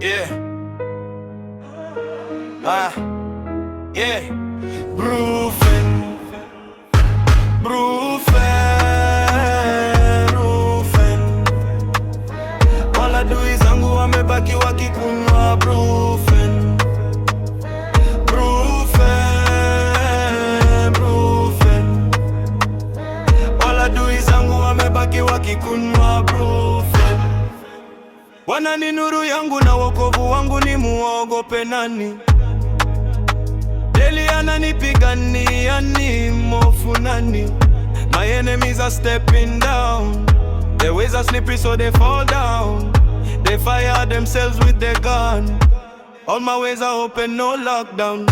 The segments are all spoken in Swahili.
Yeah. Yeah. Brufen. Wala adui zangu wamebaki wakikunywa Brufen. Wala adui zangu wamebaki wakikunywa Brufen. Bwana ni nuru yangu na wokovu wangu, ni muogope nani? Daily ananipigania, ni mhofu nani? My enemies are stepping down. Their ways are slippery so they fall down. They fire themselves with their gun. All my ways are open, no lockdown.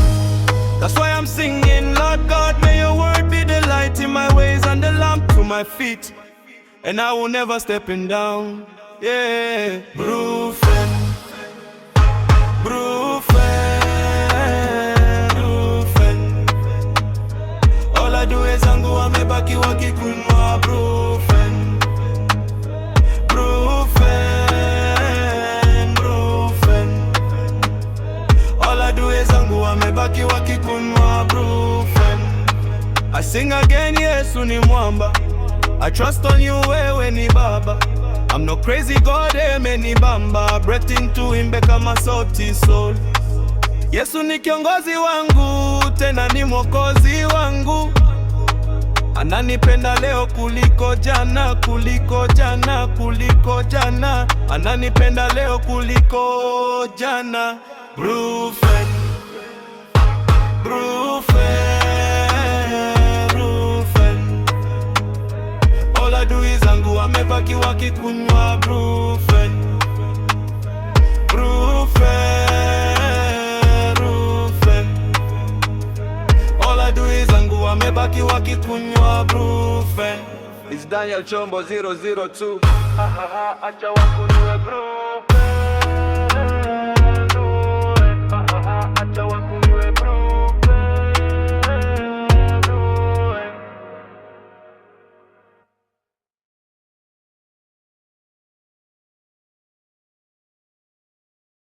That's why I'm singing, Lord God, may your word be the light in my ways and the lamp to my feet, and I will never stepping down. Yeah. Brufen. All adui zangu wamebaki wakikunywa Brufen. All adui zangu wamebaki wakikunywa Brufen. I sing again, Yesu ni mwamba. I trust on you, wewe ni Baba. I'm no crazy God, amenibamba. Breath into him kama sauti soul. Yesu ni kiongozi wangu, tena ni mwokozi wangu. Ananipenda leo kuliko jana, kuliko jana, kuliko jana. Ananipenda leo kuliko jana. Brufen. All adui zangu wamebaki wakikunywa Brufen. All adui zangu wamebaki wakikunywa Brufen. It's Daniel Chombo 002. Acha waku